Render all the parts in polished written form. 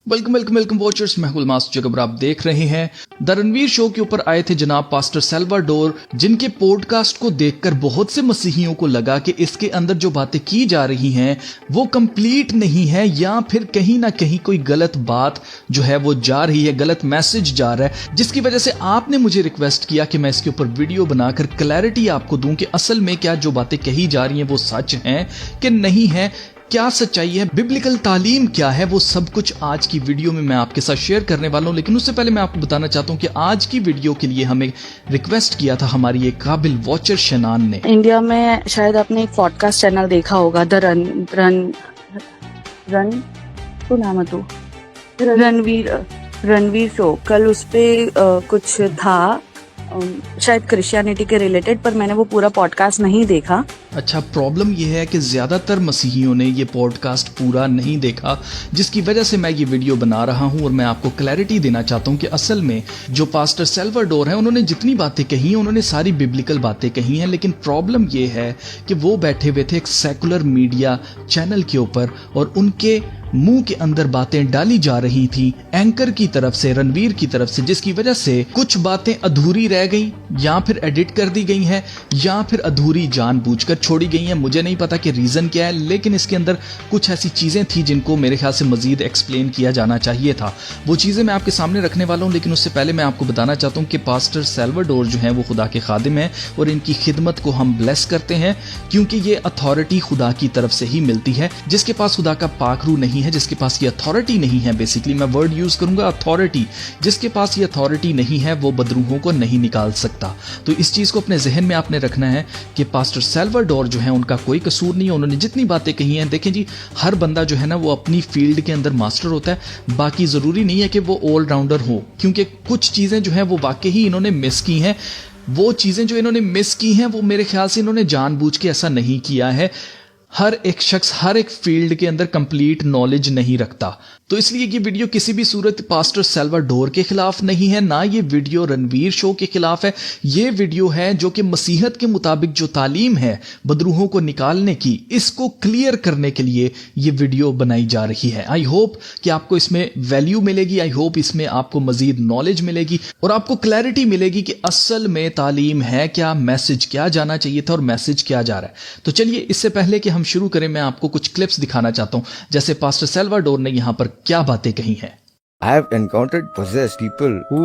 Welcome watchers, मैं हूं master जगबर। आप देख रहे हैं द रणवीर शो के ऊपर आए थे जनाब पास्टर सैल्वाडोर, जिनके पॉडकास्ट को देखकर बहुत से मसीहियों को लगा कि इसके अंदर जो बातें की जा रही हैं वो कंप्लीट नहीं है, या फिर कहीं ना कहीं कोई गलत बात जो है वो जा रही है, गलत मैसेज जा रहा है, जिसकी वजह से आपने मुझे रिक्वेस्ट किया कि मैं इसके ऊपर वीडियो बनाकर क्लैरिटी आपको दूं कि असल में क्या जो बातें कही जा रही हैं वो सच हैं कि नहीं है, क्या सच्चाई है, बिब्लिकल तालीम क्या है, वो सब कुछ आज की वीडियो में मैं आपके साथ शेयर करने वाला हूं। लेकिन उससे पहले मैं आपको बताना चाहता हूं कि आज की वीडियो के लिए हमें रिक्वेस्ट किया था हमारी एक काबिल वॉचर शनान ने। इंडिया में शायद आपने एक पॉडकास्ट चैनल देखा होगा, द रणवीर शो। कल उस पे कुछ था शायद क्रिश्चियनिटी के रिलेटेड, पर मैंने वो पूरा पॉडकास्ट नहीं देखा। अच्छा, प्रॉब्लम यह है कि ज़्यादातर मसीहियों ने ये पॉडकास्ट पूरा नहीं देखा, जिसकी वजह से मैं ये वीडियो बना रहा हूं और मैं आपको क्लैरिटी देना चाहता हूं कि असल में जो पास्टर सैल्वाडोर हैं उन्होंने जितनी बातें कही हैं उन्होंने सारी बिब्लिकल बातें कही हैं। लेकिन प्रॉब्लम ये है कि वो बैठे हुए थे एक सेकुलर मीडिया चैनल के ऊपर और उनके मुंह के अंदर बातें डाली जा रही थी एंकर की तरफ से, रणवीर की तरफ से, जिसकी वजह से कुछ बातें अधूरी रह गई, या फिर एडिट कर दी गई हैं, या फिर अधूरी जानबूझकर छोड़ी गई हैं। मुझे नहीं पता कि रीजन क्या है, लेकिन इसके अंदर कुछ ऐसी चीजें थी जिनको मेरे ख्याल से मजीद एक्सप्लेन किया जाना चाहिए था। वो चीजें मैं आपके सामने रखने वाला हूं, लेकिन उससे पहले मैं आपको बताना चाहता हूं कि पास्टर सैल्वाडोर जो है वो खुदा के खादिम हैं और इनकी खिदमत को हम ब्लेस करते हैं, क्योंकि ये अथॉरिटी खुदा की तरफ से ही मिलती है। जिसके पास खुदा का पाखरू नहीं है, जिसके पास ये अथॉरिटी नहीं है, बेसिकली मैं वर्ड यूज करूंगा अथॉरिटी, जिसके पास ये अथॉरिटी नहीं है वो बदरूहों को नहीं निकाल सकता। तो इस चीज को अपने जहन में आपने रखना है कि पास्टर सैल्वाडोर जो है उनका कोई कसूर नहीं है। उन्होंने जितनी बातें कही हैं, देखें जी, हर बंदा जो है ना वो अपनी फील्ड के अंदर मास्टर होता है, बाकी जरूरी नहीं है कि वो ऑलराउंडर हो, क्योंकि कुछ चीजें जो है वो वाकई ही इन्होंने मिस की हैं। वो चीजें जो इन्होंने मिस की हैं वो मेरे ख्याल से इन्होंने जानबूझ के ऐसा नहीं किया है। हर एक शख्स हर एक फील्ड के अंदर कंप्लीट नॉलेज नहीं रखता, तो इसलिए ये वीडियो किसी भी सूरत पास्टर सैल्वाडोर के खिलाफ नहीं है, ना ये वीडियो रणवीर शो के खिलाफ है। ये वीडियो है जो कि मसीहत के मुताबिक जो तालीम है बदरूहों को निकालने की, इसको क्लियर करने के लिए ये वीडियो बनाई जा रही है। आई होप कि आपको इसमें वैल्यू मिलेगी, आई होप इसमें आपको मजीद नॉलेज मिलेगी और आपको क्लैरिटी मिलेगी कि असल में तालीम है क्या, मैसेज क्या जाना चाहिए था और मैसेज क्या जा रहा है। तो चलिए, इससे पहले कि हम शुरू करें, मैं आपको कुछ क्लिप्स दिखाना चाहता हूं, जैसे पास्टर सैल्वाडोर ने यहां पर क्या बातें कही हैं। I have encountered possessed people who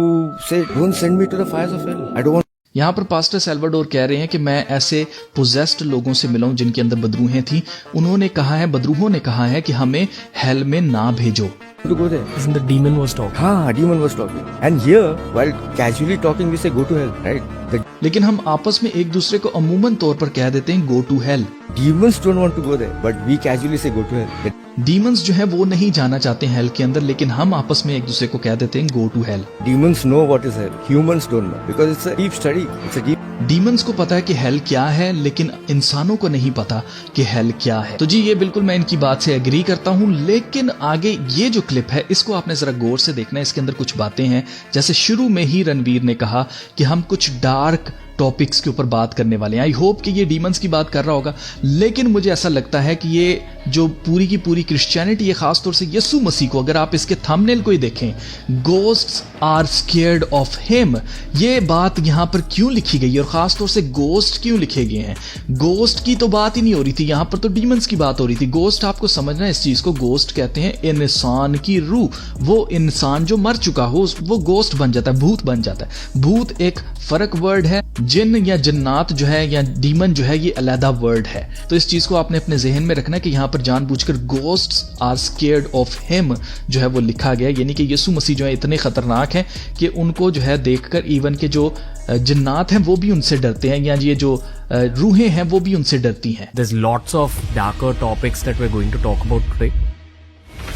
say, "Don't send me to the fires of hell. I don't want." यहां पर पास्टर सैल्वाडोर कह रहे हैं कि मैं ऐसे पोजेस्ड लोगों से मिला हूं जिनके अंदर बदरूहें थी। उन्होंने कहा है, बदरूहों ने कहा है कि हमें हेल में ना भेजो। To go there. Isn't the demon was talking? हाँ, demon was talking. And here, while casually talking, we say go to hell, right? The लेकिन हम आपस में एक दूसरे को अमूमन तौर पर कह देते हैं go to hell. demons don't want to go there, but we casually say go to hell. The demons जो है वो नहीं जाना चाहते हेल के अंदर, लेकिन हम आपस में एक दूसरे को कह देते हैं go to hell. demons know what is hell. Humans don't know because it's a deep study. It's a deep. Demons को पता है कि हेल क्या है, लेकिन इंसानों को नहीं पता कि हेल क्या है। तो जी, ये बिल्कुल मैं इनकी बात से एग्री करता हूं, लेकिन आगे ये जो क्लिप है इसको आपने जरा गौर से देखना है। इसके अंदर कुछ बातें हैं, जैसे शुरू में ही रणवीर ने कहा कि हम कुछ डार्क टॉपिक्स के ऊपर बात करने वाले हैं। आई होप कि ये डीमंस की बात कर रहा होगा, लेकिन मुझे ऐसा लगता है कि ये जो पूरी की पूरी क्रिश्चियनिटी है, खासतौर से यीशु मसीह को, अगर आप इसके थंबनेल को ही देखें, ghosts are scared of him, ये बात यहां पर क्यों लिखी गई है और खासतौर से गोस्ट क्यों लिखे गए हैं? गोस्ट की तो बात ही नहीं हो रही थी यहां पर, तो डीमंस की बात हो रही थी। गोस्ट, आपको समझना है इस चीज को, गोस्ट कहते हैं इंसान की रूह। वो इंसान जो मर चुका हो वो गोस्ट बन जाता है, भूत बन जाता है। भूत एक फर्क वर्ड है, जिन या जन्नात जो है या डीमन जो है ये अलहदा वर्ड है। तो इस चीज को आपने अपने जहन में रखना है कि यहां पर जानबूझकर ghosts are scared of him जो है वो लिखा गया, यानी कि यीशु मसीह जो है इतने खतरनाक हैं कि उनको जो है देखकर इवन के जो जन्नात हैं वो भी उनसे डरते हैं, या ये जो रूहें हैं वो भी उनसे डरती हैं। There's lots of darker topics that we're going to talk about today.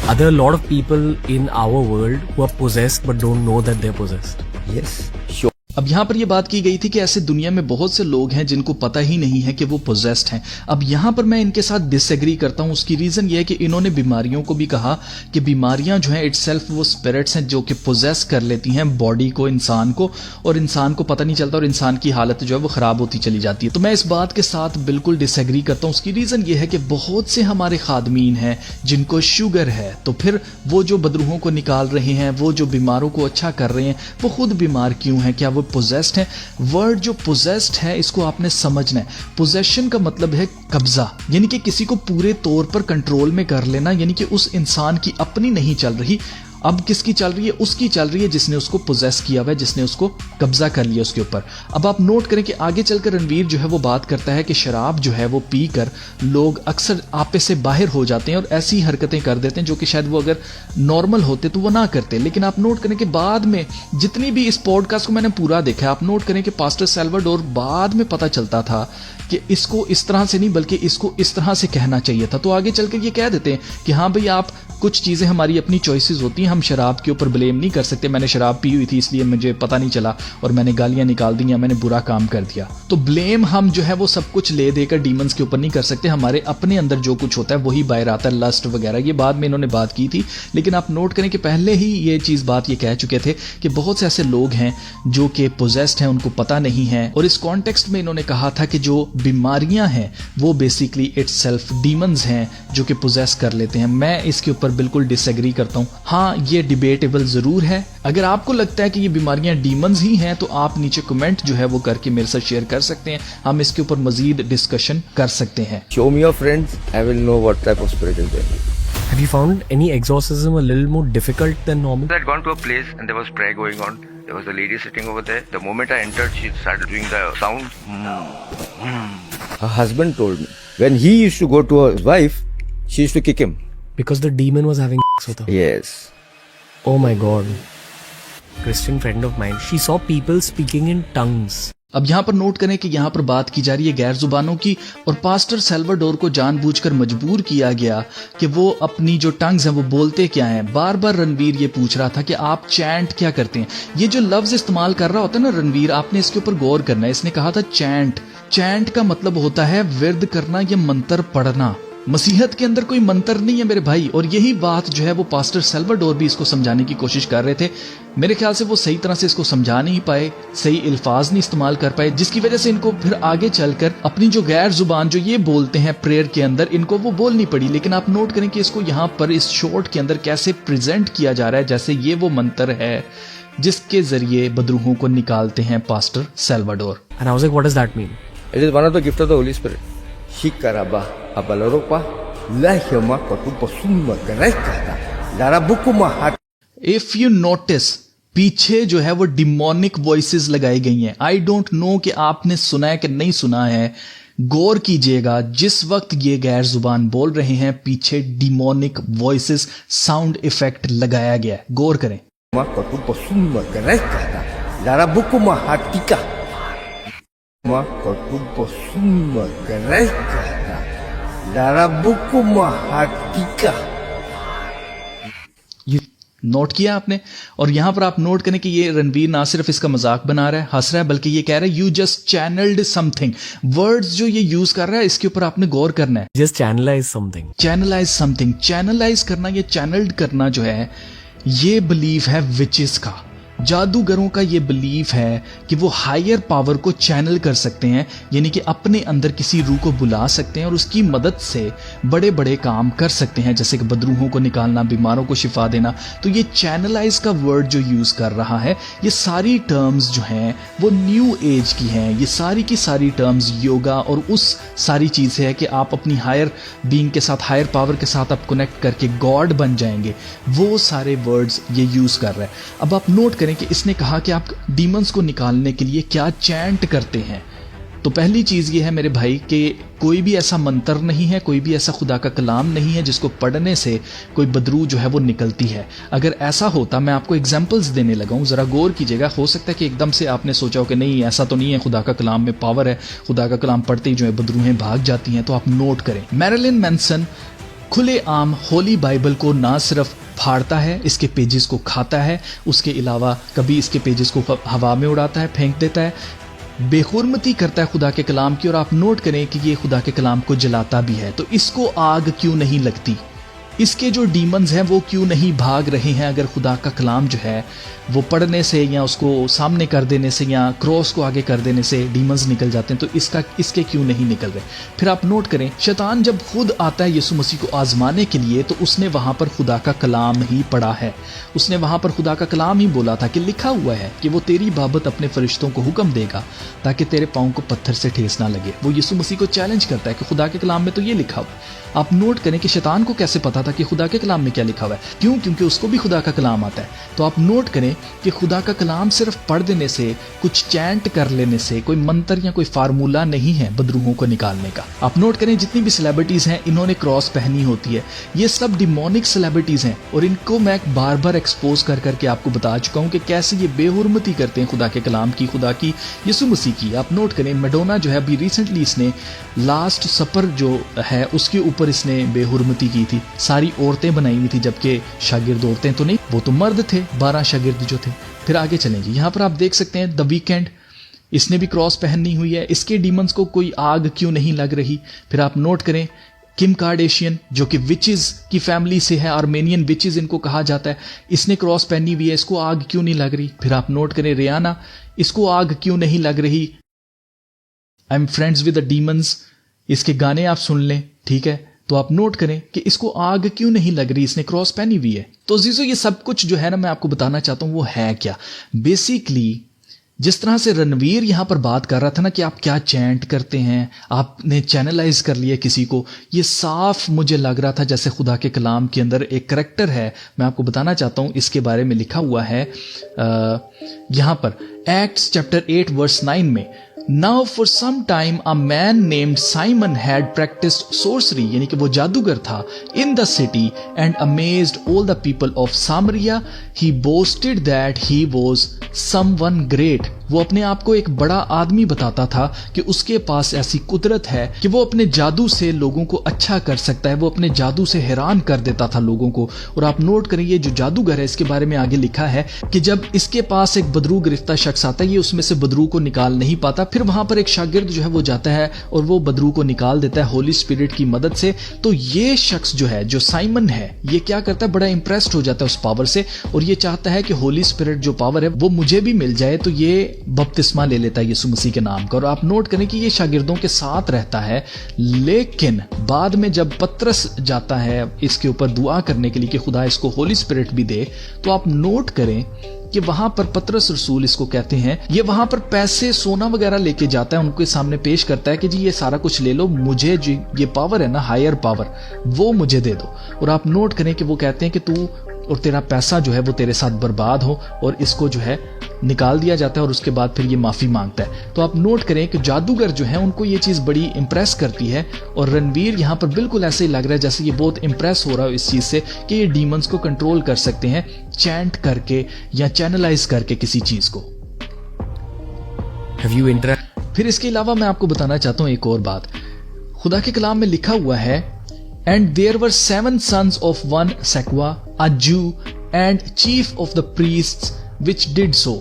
Are there a lot of people in our world who are possessed but don't know that they're possessed? Yes, sure. अब यहाँ पर यह बात की गई थी कि ऐसे दुनिया में बहुत से लोग हैं जिनको पता ही नहीं है कि वो पोजेस्ड हैं। अब यहाँ पर मैं इनके साथ डिसएग्री करता हूँ। उसकी रीजन ये है कि इन्होंने बीमारियों को भी कहा कि बीमारियां जो हैं इटसेल्फ वो स्पिरिट्स हैं जो कि पोजेस कर लेती हैं बॉडी को, इंसान को, और इंसान को पता नहीं चलता और इंसान की हालत जो है वो खराब होती चली जाती है। तो मैं इस बात के साथ बिल्कुल डिसएग्री करता हूँ। उसकी रीजन ये है कि बहुत से हमारे खादमीन हैं जिनको शुगर है, तो फिर वो जो बदरूहों को निकाल रहे हैं, वो जो बीमारों को अच्छा कर रहे हैं, वो खुद बीमार क्यों हैं? क्या वो पोजेस्ड है? वर्ड जो पोजेस्ड है इसको आपने समझना है। पोजेशन का मतलब है कब्जा, यानी कि किसी को पूरे तौर पर कंट्रोल में कर लेना, यानी कि उस इंसान की अपनी नहीं चल रही, अब किसकी चल रही है? उसकी चल रही है जिसने उसको पोजेस किया हुआ है, जिसने उसको कब्जा कर लिया उसके ऊपर। अब आप नोट करें कि आगे चलकर रणवीर जो है वो बात करता है कि शराब जो है वो पीकर लोग अक्सर आपे से बाहर हो जाते हैं और ऐसी हरकतें कर देते हैं जो कि शायद वो अगर नॉर्मल होते तो वो ना करते। लेकिन आप नोट करें कि बाद में जितनी भी इस पॉडकास्ट को मैंने पूरा देखा, आप नोट करें कि पास्टर सैल्वाडोर बाद में पता चलता था कि इसको इस तरह से नहीं बल्कि इसको इस तरह से कहना चाहिए था। तो आगे चलकर ये कह देते हैं कि हाँ भाई, आप कुछ चीजें हमारी अपनी चॉइसेस होती हैं, हम शराब के ऊपर ब्लेम नहीं कर सकते। मैंने शराब पी हुई थी इसलिए मुझे पता नहीं चला और मैंने गालियां निकाल दी या मैंने बुरा काम कर दिया। तो ब्लेम हम जो है वो सब कुछ ले देकर डीमंस के ऊपर नहीं कर सकते। हमारे अपने अंदर जो कुछ होता है वही बाहर आता है, लस्ट वगैरह। ये बाद में इन्होंने बात की थी, लेकिन आप नोट करें कि पहले ही ये चीज बात ये कह चुके थे कि बहुत से ऐसे लोग हैं जो कि पोजेस्ड हैं, उनको पता नहीं है। और इस कॉन्टेक्स्ट में इन्होंने कहा था कि जो बीमारियां हैं वो बेसिकली इटसेल्फ डीमंस हैं जो कि पोजेस कर लेते हैं। मैं इसके ऊपर बिल्कुल डिसएग्री करता हूं। हाँ, ये डिबेटेबल जरूर है। अगर आपको लगता है कि ये बीमारियां डीमंस ही हैं तो आप नीचे कमेंट जो है वो करके मेरे साथ शेयर कर सकते हैं, हम इसके ऊपर मजीद डिस्कशन कर सकते हैं। Show me your friends, I will know what type of spirit is there. Have you found any exorcism a little more difficult than normal? I had gone to a place and there was prayer going on. There was a lady sitting over there. The moment I entered, she started doing the sound. Her husband told me when he used to go to his wife, she used to kick him. Because the demon was having sex with her. Yes. Oh my god. Christian friend of mine, she saw people speaking in tongues. अब यहाँ पर note करें कि यहाँ पर बात की जा रही है गैर जुबानों की, और पास्टर सैल्वाडोर को जानबूझकर मजबूर किया गया कि वो अपनी जो टंग्स हैं वो बोलते क्या हैं। बार बार रणवीर ये पूछ रहा था कि आप चैंट क्या करते हैं। ये जो लफ्ज इस्तेमाल कर रहा होता है ना रणवीर, आपने इसके ऊपर गौर करना है। इसने कहा था चैंट। चैंट का मतलब होता है विर्द करना या मंत्र पढ़ना। मसीहत के अंदर कोई मंत्र नहीं है मेरे भाई। और यही बात जो है वो पास्टर सैल्वाडोर भी इसको समझाने की कोशिश कर रहे थे। मेरे ख्याल से वो सही तरह से इसको समझा नहीं पाए, सही अल्फाज नहीं इस्तेमाल कर पाए, जिसकी वजह से इनको फिर आगे चलकर अपनी जो गैर जुबान जो ये बोलते हैं प्रेयर के अंदर, इनको वो बोलनी पड़ी। लेकिन आप नोट करें कि इसको यहाँ पर इस शॉर्ट के अंदर कैसे प्रेजेंट किया जा रहा है जैसे ये वो मंत्र है जिसके जरिए बदरूहों को निकालते हैं pastor Salvador. And I was like, what does that mean? It is one of the gift of the Holy Spirit. Shikaraba abaloropa lahema kotupo summa garaikata larabuku hat. If you notice पीछे जो है वो demonic voices लगाई गई हैं। I don't know कि आपने सुना है कि नहीं सुना है। गौर कीजिएगा, जिस वक्त ये गैर जुबान बोल रहे हैं पीछे डिमोनिक वॉइसेस साउंड इफेक्ट लगाया गया है। गौर करें। Kotupo summa garaikata larabuku hatika. Kotupo summa garaikata larabuku hatika. ये नोट किया आपने? और यहां पर आप नोट करें कि ये रणवीर ना सिर्फ इसका मजाक बना रहा है, हंस रहा है, बल्कि ये कह रहा है you just channelled something. Words जो ये यूज कर रहा है इसके ऊपर आपने गौर करना है। Just channelize something. Channelize something, channelize करना, ये चैनल्ड करना जो है ये बिलीफ है विचेस का, जादूगरों का ये बिलीफ है कि वो हायर पावर को चैनल कर सकते हैं, यानी कि अपने अंदर किसी रूह को बुला सकते हैं और उसकी मदद से बड़े बड़े काम कर सकते हैं, जैसे कि बदरूहों को निकालना, बीमारों को शिफा देना। तो ये चैनलाइज का वर्ड जो यूज कर रहा है, ये सारी टर्म्स जो हैं वो न्यू एज की हैं। ये सारी की सारी टर्म्स योगा और उस सारी चीज से है कि आप अपनी हायर बीइंग के साथ, हायर पावर के साथ आप कनेक्ट करके गॉड बन जाएंगे। वो सारे वर्ड्स ये यूज कर रहा है। अब आप नोट करें कि इसने कहा कि आप डीमंस को निकालने के लिए क्या चैंट करते हैं। तो पहली चीज ये है मेरे भाई कि कोई भी ऐसा मंत्र नहीं है, कोई भी ऐसा खुदा का कलाम नहीं है जिसको पढ़ने से कोई बदरू जो है वो निकलती है। अगर ऐसा होता, मैं आपको एग्जांपल्स देने लगा हूं, जरा गौर कीजिएगा। हो सकता है कि एकदम से आपने सोचा हो कि नहीं ऐसा तो नहीं है, खुदा का कलाम में पावर है, खुदा का कलाम पढ़ते ही जो है बदरूहें भाग जाती हैं। तो आप नोट करें, मैरिलिन मैनसन खुले आम होली बाइबल को ना सिर्फ फाड़ता है, इसके पेजेस को खाता है, उसके अलावा कभी इसके पेजेस को हवा में उड़ाता है, फेंक देता है, बेहुरमती करता है खुदा के कलाम की। और आप नोट करें कि ये खुदा के कलाम को जलाता भी है। तो इसको आग क्यों नहीं लगती? इसके जो डीमंस हैं वो क्यों नहीं भाग रहे हैं? अगर खुदा का कलाम जो है वो पढ़ने से या उसको सामने कर देने से या क्रॉस को आगे कर देने से डीमंस निकल जाते हैं, तो इसके क्यों नहीं निकल रहे? फिर आप नोट करें, शैतान जब खुद आता है यीशु मसीह को आजमाने के लिए, तो उसने वहां पर खुदा का कलाम ही पढ़ा है। उसने वहां पर खुदा का कलाम ही बोला था कि लिखा हुआ है कि वो तेरी बाबत अपने फरिश्तों को हुक्म देगा ताकि तेरे पाँव को पत्थर से ठेस ना लगे। वो यीशु मसीह को चैलेंज करता है कि खुदा के कलाम में तो ये लिखा हुआ है। आप नोट करें कि शैतान को कैसे पता था कि खुदा के कलाम में क्या लिखा हुआ है? क्यों? क्योंकि उसको भी खुदा का कलाम आता है। तो आप नोट करें कि खुदा का कलाम सिर्फ पढ़ देने से, कुछ चैंट कर लेने से कोई मंत्र या कोई फार्मूला नहीं है बदरूहों को निकालने का। आप नोट करें जितनी भी सेलिब्रिटीज हैं, इन्होंने क्रॉस पहनी होती है, ये सब डिमोनिक सेलिब्रिटीज हैं और इनको मैं बार बार एक्सपोज कर करके आपको बता चुका हूं कि कैसे ये बेहुरमती करते हैं खुदा के कलाम की, खुदा की, यीशु मसीह की। आप नोट करें, मैडोना जो है अभी रिसेंटली इसने लास्ट सपर जो है उसके ऊपर इसने बेहुरमती की थी। सारी औरतें बनाई हुई थी, जबकि शागिर्द औरतें तो नहीं, वो तो मर्द थे, 12 शागिर्द जो थे। फिर आगे चलेंगे, यहां पर आप देख सकते हैं द वीकेंड, इसने भी क्रॉस पहनी हुई है। इसके डीमंस को कोई आग क्यों नहीं लग रही? फिर आप नोट करें किम कार्डेशियन जो कि विचेस की फैमिली से है, आर्मेनियन विचेस इनको कहा जाता है, इसने क्रॉस पहनी हुई है, इसको आग क्यों नहीं लग रही? फिर आप नोट करें रियाना, इसको आग क्यों नहीं लग रही? I am friends with the demons, इसके गाने आप सुन लें, ठीक है? तो आप नोट करें कि इसको आग क्यों नहीं लग रही, इसने क्रॉस पहनी हुई है। तो जीजो ये सब कुछ जो है ना मैं आपको बताना चाहता हूं वो है क्या। बेसिकली जिस तरह से रणवीर यहां पर बात कर रहा था ना कि आप क्या चैंट करते हैं, आपने चैनलाइज कर लिया किसी को, ये साफ मुझे लग रहा था जैसे खुदा के कलाम के अंदर एक करैक्टर है। मैं आपको बताना चाहता हूं, इसके बारे में लिखा हुआ है यहां पर एक्ट्स चैप्टर 8 वर्स 9 में, Now for some time a man named Simon had practiced sorcery, यानी कि वो जादूगर था, in the city and amazed all the people of Samaria. He boasted that he was someone great. वो अपने आप को एक बड़ा आदमी बताता था कि उसके पास ऐसी कुदरत है कि वो अपने जादू से लोगों को अच्छा कर सकता है, वो अपने जादू से हैरान कर देता था लोगों को। और आप नोट करें ये जो जादूगर है इसके बारे में आगे लिखा है कि जब इसके पास एक बदरू गिरफ्तार शख्स आता है, ये उसमें से बदरू को निकाल नहीं पाता, फिर वहां पर एक शागिर्द जो है वो जाता है और वो बदरू को निकाल देता है होली स्पिरिट की मदद से। तो ये शख्स जो है, जो साइमन है, ये क्या करता है, बड़ा इंप्रेस्ड हो जाता है उस पावर से और ये चाहता है कि होली स्पिरिट जो पावर है वो मुझे भी मिल जाए। तो ये बपतिस्मा ले लेता है यीशु मसीह के नाम का। और आप नोट करें कि ये शागिर्दों के साथ रहता है, लेकिन बाद में जब पतरस जाता है इसके ऊपर दुआ करने के लिए कि खुदा इसको होली स्पिरिट भी दे, तो आप नोट करें कि वहां पर पतरस रसूल इसको कहते हैं, ये वहां पर पैसे सोना वगैरह लेके जाता है, उनके सामने पेश करता है कि जी ये सारा कुछ ले लो, मुझे जी ये पावर है ना, हायर पावर, वो मुझे दे दो। और आप नोट करें कि वो कहते हैं कि तू और तेरा पैसा जो है वो तेरे साथ बर्बाद हो, और इसको जो है निकाल दिया जाता है और उसके बाद फिर ये माफी मांगता है। तो आप नोट करें कि जादूगर जो है उनको ये चीज बड़ी इंप्रेस करती है और रणवीर यहां पर बिल्कुल ऐसे ही लग रहा है जैसे ये बहुत इंप्रेस हो रहा है इस चीज से कि ये डीमंस को कंट्रोल कर सकते हैं चैंट करके या चैनलाइज करके किसी चीज को। Have you फिर इसके अलावा मैं आपको बताना चाहता हूं एक और बात। खुदा के कलाम में लिखा हुआ है, And there were 7 sons of one Sekwa, a Jew, and chief of the priests, which did so.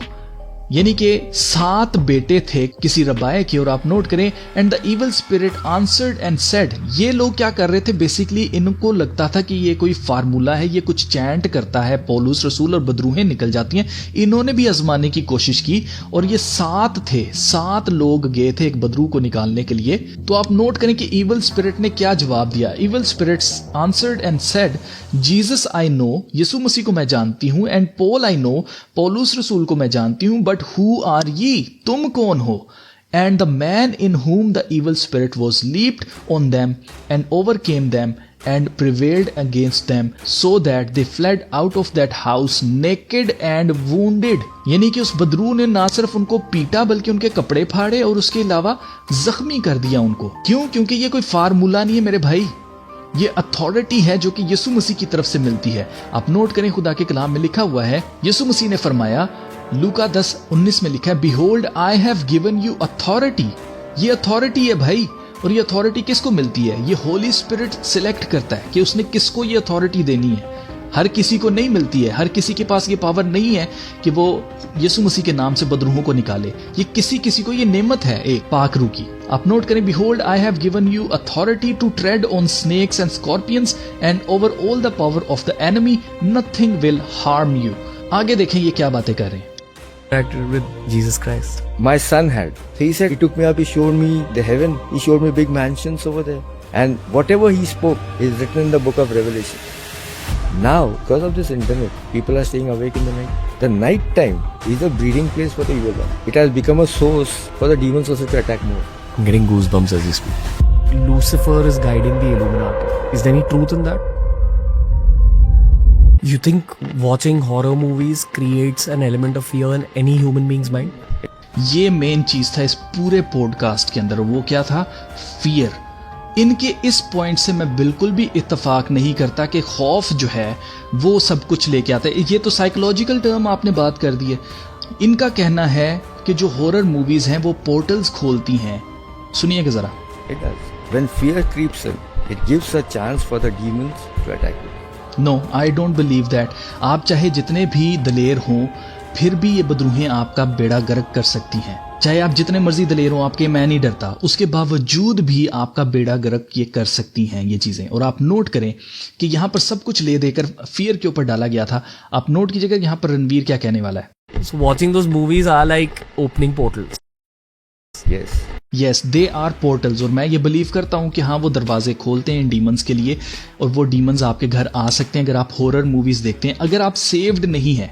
यानी कि 7 बेटे थे किसी रबाए के। और आप नोट करें, and the evil spirit answered and said, ये लोग क्या कर रहे थे, बेसिकली इनको लगता था कि ये कोई फार्मूला है, ये कुछ चैंट करता है, पौलुस रसूल और बदरूहें निकल जाती हैं। इन्होंने भी आजमाने की कोशिश की और ये 7 थे, 7 लोग गए थे एक बदरू को निकालने के लिए। तो आप नोट करें कि इविल स्पिरिट ने क्या जवाब दिया। Evil spirits answered and said, Jesus I know, Yeshu Masih को मैं जानती हूं, एंड पॉल आई नो, पौलुस रसूल को मैं जानती हूं, बट who are ye, तुम कौन हो? And the man in whom the evil spirit was leaped on them and overcame them and prevailed against them, so that they fled out of that house naked and wounded. यानी कि उस बदरू ने ना सिर्फ उनको पीटा बल्कि उनके कपड़े फाड़े और उसके अलावा जख्मी कर दिया उनको। क्यों? क्योंकि ये कोई फार्मूला नहीं है मेरे भाई, ये अथॉरिटी है जो कि यीशु मसीह की तरफ से मिलती है। आप नोट करें, खुदा के कलाम में लिखा हुआ है, यीशु मसीह ने फरमाया, लूका 10:19 में लिखा है, behold I have given you authority. ये अथॉरिटी है भाई, और ये अथॉरिटी किसको मिलती है? ये होली स्पिरिट सिलेक्ट करता है कि उसने किसको ये अथॉरिटी देनी है। हर किसी को नहीं मिलती है, हर किसी के पास ये पावर नहीं है कि वो यीशु मसीह के नाम से बदरूहों को निकाले। ये किसी किसी को ये नेमत है एक पाक रूह की। आप नोट करें, behold I have given you authority to tread on snakes and scorpions and over all the power of the enemy, nothing will harm you. आगे देखें ये क्या बातें कर रहे हैं। Interacted with Jesus Christ. My son had. So he said, he took me up, he showed me the heaven, he showed me big mansions over there. And whatever he spoke is written in the book of Revelation. Now, because of this internet, people are staying awake in the night. The night time is a breeding place for the evil one. It has become a source for the demons also to attack more. I'm getting goosebumps as you speak. Lucifer is guiding the Illuminati. Is there any truth in that? You think watching horror movies creates an element of fear in any human being's mind? ये main चीज था इस पूरे podcast के अंदर। वो क्या था? फियर। इनके इस पॉइंट से मैं बिल्कुल भी इत्तेफाक नहीं करता कि खौफ जो है वो सब कुछ लेके आता है। ये तो साइकोलॉजिकल टर्म आपने बात कर दी है। इनका कहना है कि जो हॉरर मूवीज हैं वो पोर्टल्स खोलती हैं। सुनिएगा जरा। It does. When fear creeps in, it gives a chance for the demons to attack you. No, I don't believe that. आप चाहे जितने भी दलेर हों, फिर भी ये बदरूहें आपका बेड़ा गर्क कर सकती हैं। चाहे आप जितने मर्जी दलेर हों, आपके मैं नहीं डरता, उसके बावजूद भी आपका बेड़ा गर्क ये कर सकती हैं ये चीजें। और आप नोट करें कि यहाँ पर सब कुछ ले देकर फियर के ऊपर डाला गया था। आप नोट कीजिएगा यहाँ पर रणवीर क्या कहने वाला है। So watching those movies are like opening portals. Yes, they are portals. और मैं ये बिलीव करता हूँ कि हाँ, वो दरवाजे खोलते हैं डीमंस के लिए, और वो डीमंस आपके घर आ सकते हैं अगर आप हॉरर मूवीज देखते हैं। अगर आप सेव्ड नहीं हैं,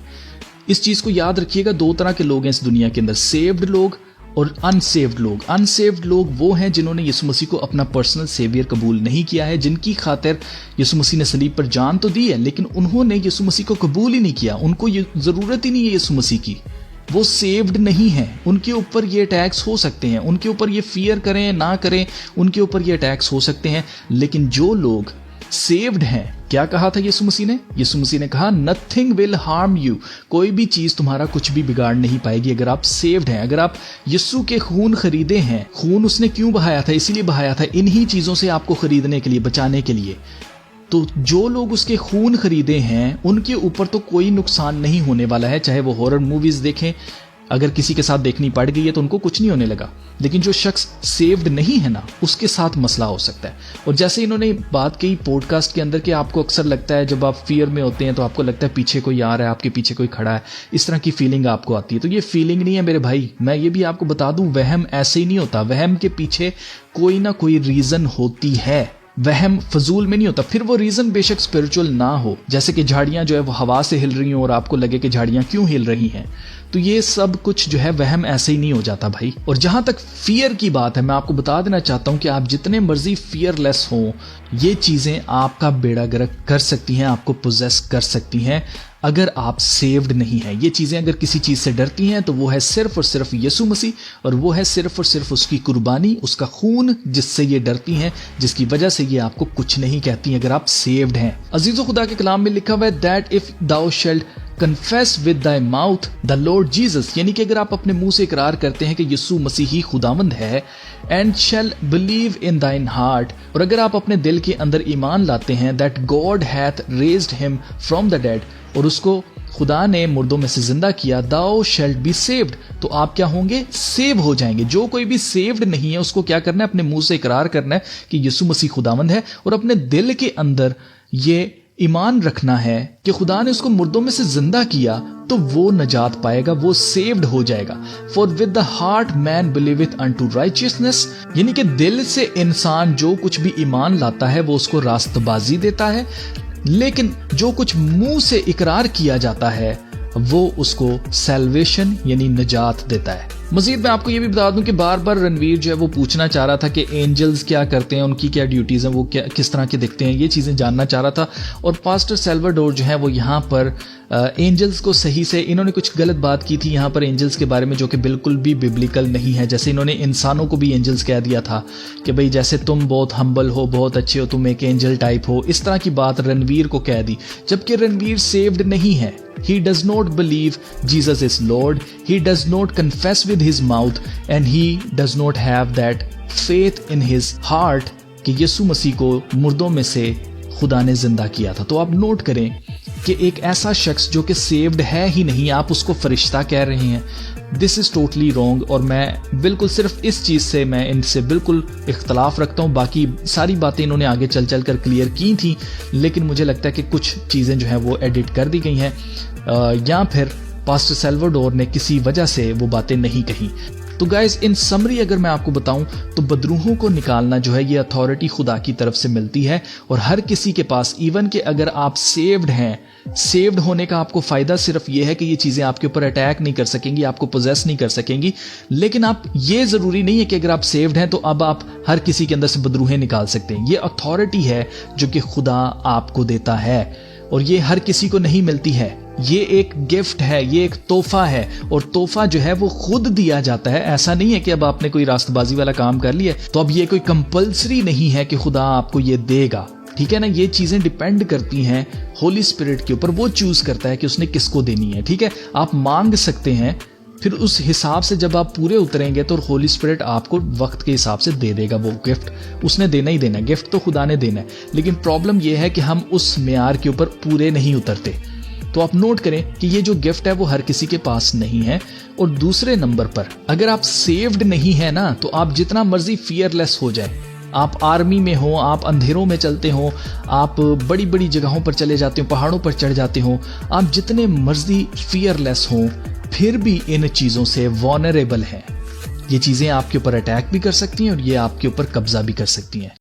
इस चीज को याद रखिएगा, दो तरह के लोग हैं इस दुनिया के अंदर, सेव्ड लोग और अनसेव्ड लोग। अनसेव्ड लोग वो हैं जिन्होंने यीशु मसीह को अपना पर्सनल सेवियर कबूल नहीं किया है, जिनकी खातिर यीशु मसीह ने सलीब पर जान तो दी है, लेकिन उन्होंने यीशु मसीह को कबूल ही नहीं किया। उनको ये जरूरत ही नहीं है यीशु मसीह की, वो सेव्ड नहीं है। उनके ऊपर ये अटैक्स हो सकते हैं, उनके ऊपर ये फियर करें ना करें, उनके ऊपर ये अटैक्स हो सकते हैं। लेकिन जो लोग सेव्ड हैं, क्या कहा था यीशु मसीह ने? यीशु मसीह ने कहा नथिंग विल हार्म यू। कोई भी चीज तुम्हारा कुछ भी बिगाड़ नहीं पाएगी अगर आप सेव्ड हैं। अगर आप यीशु के खून खरीदे हैं, खून उसने क्यों बहाया था? इसीलिए बहाया था, इन्हीं चीजों से आपको खरीदने के लिए, बचाने के लिए। तो जो लोग उसके खून खरीदे हैं उनके ऊपर तो कोई नुकसान नहीं होने वाला है, चाहे वो हॉरर मूवीज देखें। अगर किसी के साथ देखनी पड़ गई है तो उनको कुछ नहीं होने लगा, लेकिन जो शख्स सेव्ड नहीं है ना, उसके साथ मसला हो सकता है। और जैसे इन्होंने बात की पॉडकास्ट के अंदर कि आपको अक्सर लगता है जब आप फियर में होते हैं तो आपको लगता है पीछे कोई आ रहा है, आपके पीछे कोई खड़ा है, इस तरह की फीलिंग आपको आती है। तो ये फीलिंग नहीं है मेरे भाई, मैं ये भी आपको बता दूं, वहम ऐसे ही नहीं होता। वहम के पीछे कोई ना कोई रीजन होती है, वहम फजूल में नहीं होता। फिर वो रीजन बेशक स्पिरिचुअल ना हो, जैसे कि झाड़ियां जो है वो हवा से हिल रही हो और आपको लगे कि झाड़ियां क्यों हिल रही हैं, तो ये सब कुछ जो है वहम ऐसे ही नहीं हो जाता भाई। और जहां तक फियर की बात है, मैं आपको बता देना चाहता हूं कि आप जितने मर्जी फियरलेस हो, ये चीजें आपका बेड़ा गर्क कर सकती हैं, आपको पोजेस कर सकती हैं अगर आप सेव्ड नहीं हैं। ये चीजें अगर किसी चीज से डरती हैं तो वो है सिर्फ और सिर्फ यीशु मसीह, और वो है सिर्फ और सिर्फ उसकी कुर्बानी, उसका खून, जिससे ये डरती हैं, जिसकी वजह से ये आपको कुछ नहीं कहती अगर आप सेव्ड हैं। अजीजों, खुदा के कलाम में लिखा हुआ है that if thou shalt confess with thy mouth the Lord Jesus, यानी कि अगर आप अपने मुंह से इकरार करते हैं कि यीशु मसीह ही खुदावंद है, एंड शेल बिलीव इन दाइन हार्ट, और अगर आप अपने दिल के अंदर ईमान लाते हैं that God hath raised him from the dead, और उसको खुदा ने मुर्दों में से जिंदा किया, दाउ शेल्ड बी सेव्ड, तो आप क्या होंगे? सेव हो जाएंगे। जो कोई भी सेव्ड नहीं है उसको क्या करना है? अपने मुंह से इकरार करना है कि यीशु मसीह खुदावंद है, और अपने दिल के अंदर ये ईमान रखना है कि खुदा ने उसको मुर्दों में से जिंदा किया, तो वो नजात पाएगा, वो सेव्ड हो जाएगा। For with the heart man believeth unto righteousness, यानी कि दिल से इंसान जो कुछ भी ईमान लाता है वो उसको रास्तबाजी देता है, लेकिन जो कुछ मुंह से इकरार किया जाता है वो उसको सैल्वेशन यानी निजात देता है। मजीद मैं आपको ये भी बता दूं कि बार बार रणवीर जो है वो पूछना चाह रहा था कि एंजल्स क्या करते हैं, उनकी क्या ड्यूटीज हैं, वो क्या किस तरह के दिखते हैं, ये चीजें जानना चाह रहा था। और पास्टर सेल्वाडोर जो है वो यहाँ पर एंजल्स को सही से, इन्होंने कुछ गलत बात की थी यहाँ पर एंजल्स के बारे में जो कि बिल्कुल भी बिब्लिकल नहीं है। जैसे इन्होंने इंसानों को भी एंजल्स कह दिया था कि भाई जैसे तुम बहुत हम्बल हो, बहुत अच्छे हो, तुम एक एंजल टाइप हो, इस तरह की बात रणवीर को कह दी, जबकि रणवीर सेव्ड नहीं है। He does not believe Jesus is Lord. He does not confess with his mouth and he does not have that faith in his heart कि यीशु मसीह को मुर्दों में से खुदा ने जिंदा किया था। तो आप नोट करें कि एक ऐसा शख्स जो कि सेव्ड है ही नहीं, आप उसको फरिश्ता कह रहे हैं। This is totally wrong. और मैं बिल्कुल सिर्फ इस चीज़ से मैं इनसे बिल्कुल इख्तलाफ रखता हूँ। बाकी सारी बातें इन्होंने आगे चल चल कर क्लियर की थी, लेकिन मुझे लगता है कि कुछ चीज़ें जो हैं वो एडिट कर दी गई हैं, या फिर पास्टर सैल्वाडोर ने किसी वजह से वो बातें नहीं कही। तो गाइज, इन समरी अगर मैं आपको बताऊं तो बदरूहों को निकालना जो है ये अथॉरिटी खुदा की तरफ से मिलती है, और हर किसी के पास, इवन कि अगर आप सेव्ड हैं, सेव्ड होने का आपको फायदा सिर्फ ये है कि ये चीजें आपके ऊपर अटैक नहीं कर सकेंगी, आपको पोजेस नहीं कर सकेंगी। लेकिन आप, ये जरूरी नहीं है कि अगर आप सेव्ड हैं तो अब आप हर किसी के अंदर से बदरूहें निकाल सकते हैं। ये अथॉरिटी है जो कि खुदा आपको देता है, और ये हर किसी को नहीं मिलती है। ये एक गिफ्ट है, ये एक तोहफा है, और तोहफा जो है वो खुद दिया जाता है। ऐसा नहीं है कि अब आपने कोई रास्तबाजी वाला काम कर लिया तो अब ये कोई कंपल्सरी नहीं है कि खुदा आपको ये देगा, ठीक है ना। ये चीजें डिपेंड करती हैं होली स्पिरिट के ऊपर, वो चूज करता है कि उसने किसको देनी है, ठीक है। आप मांग सकते हैं, फिर उस हिसाब से जब आप पूरे उतरेंगे तो होली स्पिरिट आपको वक्त के हिसाब से दे देगा वो गिफ्ट। उसने देना ही देना है, गिफ्ट तो खुदा ने देना है, लेकिन प्रॉब्लम यह है कि हम उस मेयार के ऊपर पूरे नहीं उतरते। तो आप नोट करें कि ये जो गिफ्ट है वो हर किसी के पास नहीं है। और दूसरे नंबर पर, अगर आप सेव्ड नहीं है ना, तो आप जितना मर्जी फियरलेस हो जाए, आप आर्मी में हो, आप अंधेरों में चलते हो, आप बड़ी बड़ी जगहों पर चले जाते हो, पहाड़ों पर चढ़ जाते हो, आप जितने मर्जी फियरलेस हो, फिर भी इन चीज़ों से वॉनरेबल हैं। ये चीज़ें आपके ऊपर अटैक भी कर सकती हैं और ये आपके ऊपर कब्जा भी कर सकती हैं।